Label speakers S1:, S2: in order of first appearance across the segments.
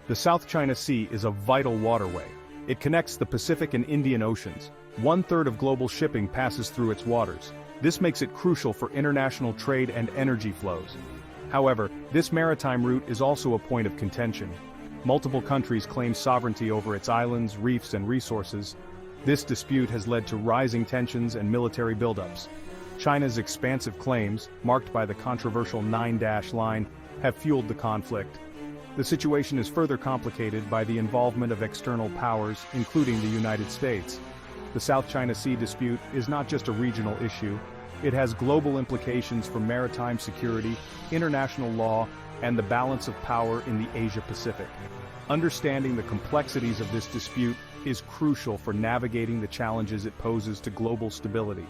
S1: The South China Sea is a vital waterway. It connects the Pacific and Indian Oceans. 1/3 of global shipping passes through its waters. This makes it crucial for international trade and energy flows. However, this maritime route is also a point of contention. Multiple countries claim sovereignty over its islands, reefs, and resources. This dispute has led to rising tensions and military buildups. China's expansive claims, marked by the controversial 9-dash line, have fueled the conflict. The situation is further complicated by the involvement of external powers, including the United States. The South China Sea dispute is not just a regional issue. It has global implications for maritime security, international law, and the balance of power in the Asia-Pacific. Understanding the complexities of this dispute is crucial for navigating the challenges it poses to global stability.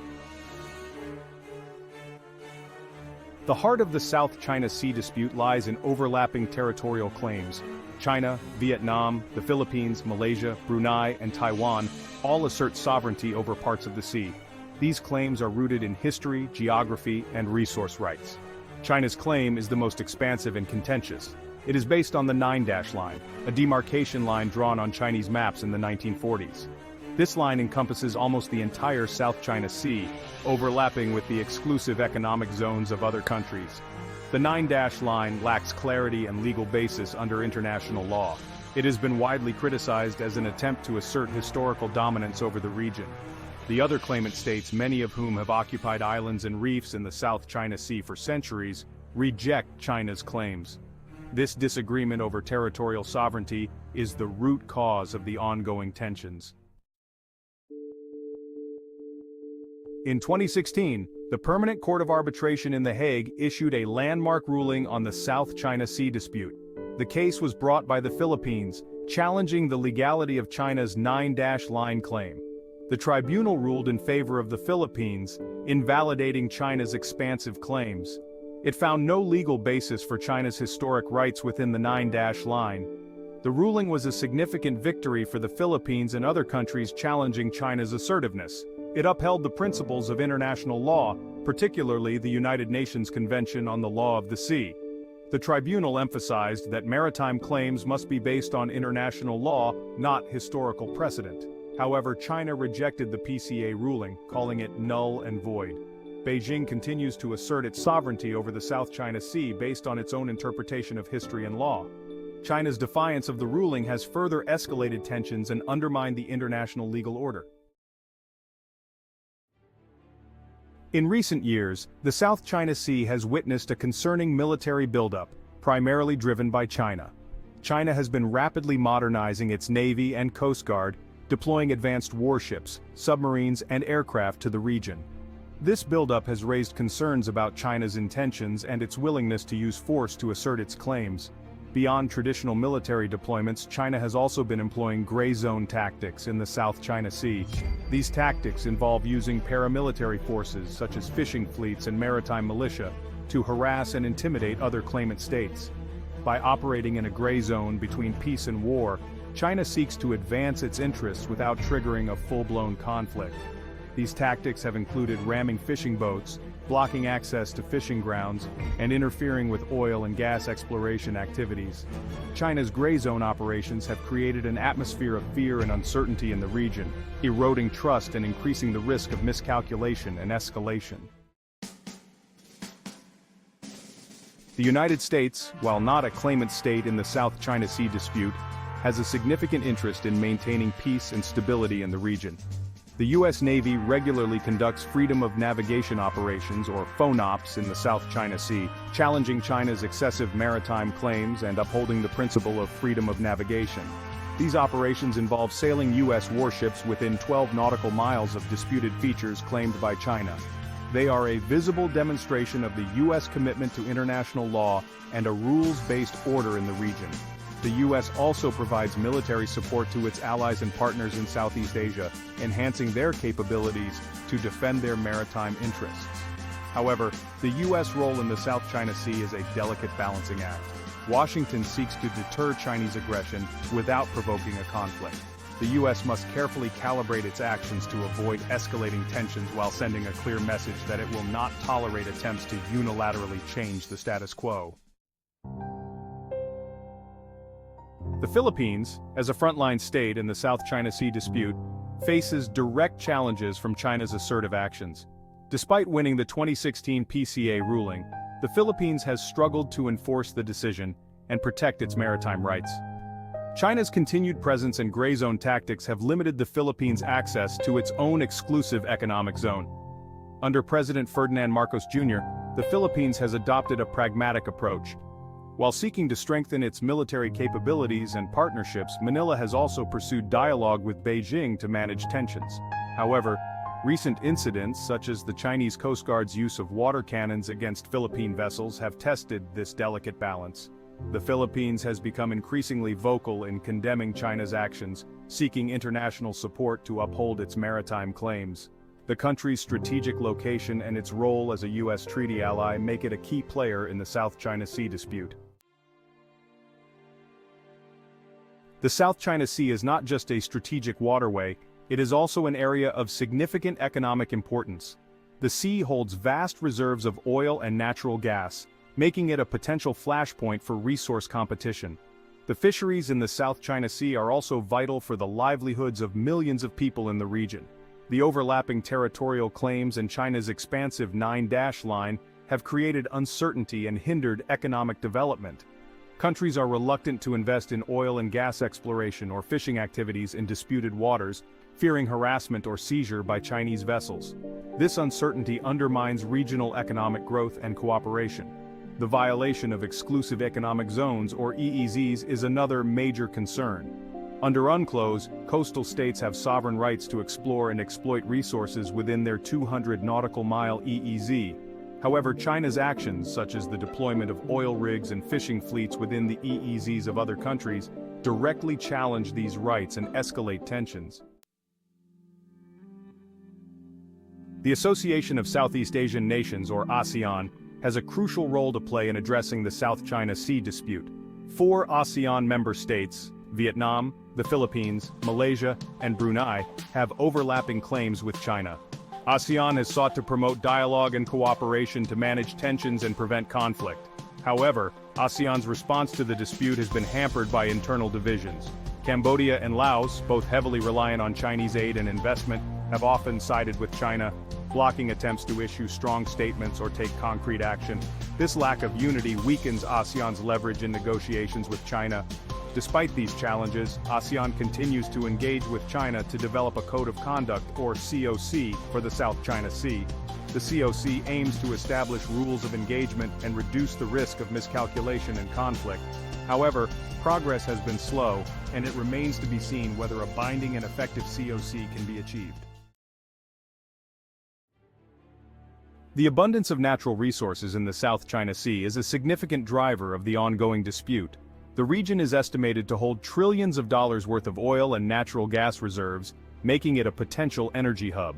S1: The heart of the South China Sea dispute lies in overlapping territorial claims. China, Vietnam, the Philippines, Malaysia, Brunei, and Taiwan all assert sovereignty over parts of the sea. These claims are rooted in history, geography, and resource rights. China's claim is the most expansive and contentious. It is based on the 9-dash line, a demarcation line drawn on Chinese maps in the 1940s. This line encompasses almost the entire South China Sea, overlapping with the exclusive economic zones of other countries. The 9-dash line lacks clarity and legal basis under international law. It has been widely criticized as an attempt to assert historical dominance over the region. The other claimant states, many of whom have occupied islands and reefs in the South China Sea for centuries, reject China's claims. This disagreement over territorial sovereignty is the root cause of the ongoing tensions. In 2016, the Permanent Court of Arbitration in The Hague issued a landmark ruling on the South China Sea dispute. The case was brought by the Philippines, challenging the legality of China's 9-dash line claim. The tribunal ruled in favor of the Philippines, invalidating China's expansive claims. It found no legal basis for China's historic rights within the 9-dash line. The ruling was a significant victory for the Philippines and other countries challenging China's assertiveness. It upheld the principles of international law, particularly the United Nations Convention on the Law of the Sea. The tribunal emphasized that maritime claims must be based on international law, not historical precedent. However, China rejected the PCA ruling, calling it null and void. Beijing continues to assert its sovereignty over the South China Sea based on its own interpretation of history and law. China's defiance of the ruling has further escalated tensions and undermined the international legal order. In recent years, the South China Sea has witnessed a concerning military buildup, primarily driven by China. China has been rapidly modernizing its Navy and Coast Guard, deploying advanced warships, submarines, and aircraft to the region. This buildup has raised concerns about China's intentions and its willingness to use force to assert its claims. Beyond traditional military deployments, China has also been employing gray zone tactics in the South China Sea. These tactics involve using paramilitary forces such as fishing fleets and maritime militia to harass and intimidate other claimant states. By operating in a gray zone between peace and war, China seeks to advance its interests without triggering a full-blown conflict. These tactics have included ramming fishing boats, blocking access to fishing grounds, and interfering with oil and gas exploration activities. China's gray zone operations have created an atmosphere of fear and uncertainty in the region, eroding trust and increasing the risk of miscalculation and escalation. The United States, while not a claimant state in the South China Sea dispute, has a significant interest in maintaining peace and stability in the region. The U.S. Navy regularly conducts freedom of navigation operations, or FONOPs, in the South China Sea, challenging China's excessive maritime claims and upholding the principle of freedom of navigation. These operations involve sailing U.S. warships within 12 nautical miles of disputed features claimed by China. They are a visible demonstration of the U.S. commitment to international law and a rules-based order in the region. The U.S. also provides military support to its allies and partners in Southeast Asia, enhancing their capabilities to defend their maritime interests. However, the U.S. role in the South China Sea is a delicate balancing act. Washington seeks to deter Chinese aggression without provoking a conflict. The U.S. must carefully calibrate its actions to avoid escalating tensions while sending a clear message that it will not tolerate attempts to unilaterally change the status quo. The Philippines, as a frontline state in the South China Sea dispute, faces direct challenges from China's assertive actions. Despite winning the 2016 PCA ruling, the Philippines has struggled to enforce the decision and protect its maritime rights. China's continued presence and gray zone tactics have limited the Philippines' access to its own exclusive economic zone. Under President Ferdinand Marcos Jr., the Philippines has adopted a pragmatic approach. While seeking to strengthen its military capabilities and partnerships, Manila has also pursued dialogue with Beijing to manage tensions. However, recent incidents such as the Chinese Coast Guard's use of water cannons against Philippine vessels have tested this delicate balance. The Philippines has become increasingly vocal in condemning China's actions, seeking international support to uphold its maritime claims. The country's strategic location and its role as a U.S. treaty ally make it a key player in the South China Sea dispute. The South China Sea is not just a strategic waterway, it is also an area of significant economic importance. The sea holds vast reserves of oil and natural gas, making it a potential flashpoint for resource competition. The fisheries in the South China Sea are also vital for the livelihoods of millions of people in the region. The overlapping territorial claims and China's expansive Nine-Dash Line have created uncertainty and hindered economic development. Countries are reluctant to invest in oil and gas exploration or fishing activities in disputed waters, fearing harassment or seizure by Chinese vessels. This uncertainty undermines regional economic growth and cooperation. The violation of exclusive economic zones, or EEZs, is another major concern. Under UNCLOS, coastal states have sovereign rights to explore and exploit resources within their 200 nautical mile EEZ. However, China's actions, such as the deployment of oil rigs and fishing fleets within the EEZs of other countries, directly challenge these rights and escalate tensions. The Association of Southeast Asian Nations, or ASEAN, has a crucial role to play in addressing the South China Sea dispute. 4 ASEAN member states, Vietnam, the Philippines, Malaysia, and Brunei, have overlapping claims with China. ASEAN has sought to promote dialogue and cooperation to manage tensions and prevent conflict. However, ASEAN's response to the dispute has been hampered by internal divisions. Cambodia and Laos, both heavily reliant on Chinese aid and investment, have often sided with China, blocking attempts to issue strong statements or take concrete action. This lack of unity weakens ASEAN's leverage in negotiations with China. Despite these challenges, ASEAN continues to engage with China to develop a Code of Conduct, or COC, for the South China Sea. The COC aims to establish rules of engagement and reduce the risk of miscalculation and conflict. However, progress has been slow, and it remains to be seen whether a binding and effective COC can be achieved. The abundance of natural resources in the South China Sea is a significant driver of the ongoing dispute. The region is estimated to hold trillions of dollars worth of oil and natural gas reserves, making it a potential energy hub.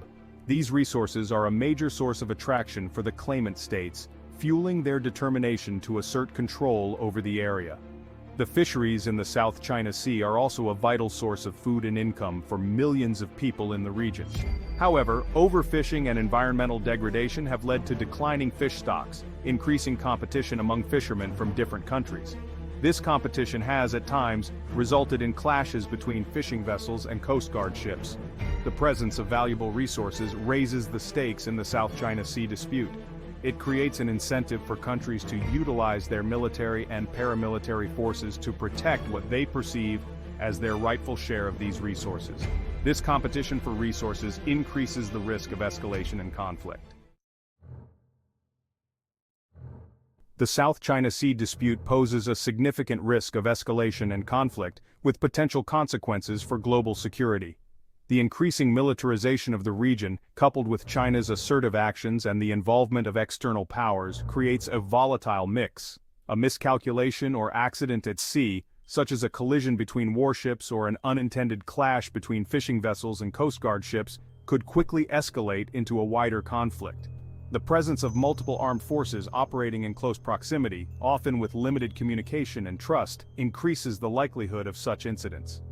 S1: These resources are a major source of attraction for the claimant states, fueling their determination to assert control over the area. The fisheries in the South China Sea are also a vital source of food and income for millions of people in the region. However, overfishing and environmental degradation have led to declining fish stocks, increasing competition among fishermen from different countries. This competition has, at times, resulted in clashes between fishing vessels and Coast Guard ships. The presence of valuable resources raises the stakes in the South China Sea dispute. It creates an incentive for countries to utilize their military and paramilitary forces to protect what they perceive as their rightful share of these resources. This competition for resources increases the risk of escalation and conflict. The South China Sea dispute poses a significant risk of escalation and conflict, with potential consequences for global security. The increasing militarization of the region, coupled with China's assertive actions and the involvement of external powers, creates a volatile mix. A miscalculation or accident at sea, such as a collision between warships or an unintended clash between fishing vessels and Coast Guard ships, could quickly escalate into a wider conflict. The presence of multiple armed forces operating in close proximity, often with limited communication and trust, increases the likelihood of such incidents.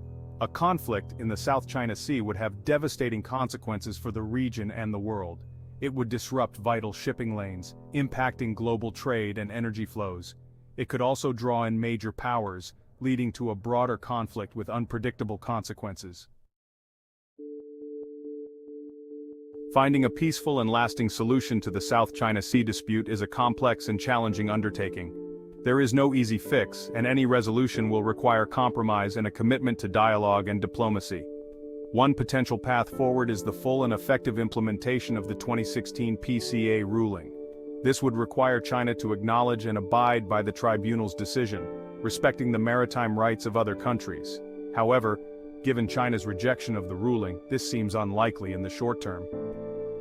S1: A conflict in the South China Sea would have devastating consequences for the region and the world. It would disrupt vital shipping lanes, impacting global trade and energy flows. It could also draw in major powers, leading to a broader conflict with unpredictable consequences. Finding a peaceful and lasting solution to the South China Sea dispute is a complex and challenging undertaking. There is no easy fix, and any resolution will require compromise and a commitment to dialogue and diplomacy. One potential path forward is the full and effective implementation of the 2016 PCA ruling. This would require China to acknowledge and abide by the tribunal's decision, respecting the maritime rights of other countries. However, given China's rejection of the ruling, this seems unlikely in the short term.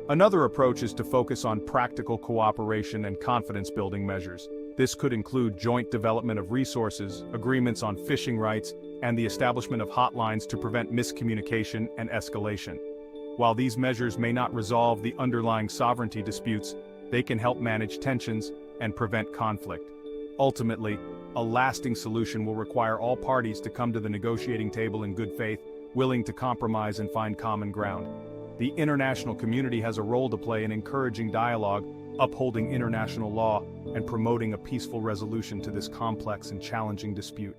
S1: Another approach is to focus on practical cooperation and confidence-building measures. This could include joint development of resources, agreements on fishing rights, and the establishment of hotlines to prevent miscommunication and escalation. While these measures may not resolve the underlying sovereignty disputes, they can help manage tensions and prevent conflict. Ultimately, a lasting solution will require all parties to come to the negotiating table in good faith, willing to compromise and find common ground. The international community has a role to play in encouraging dialogue, upholding international law, and promoting a peaceful resolution to this complex and challenging dispute.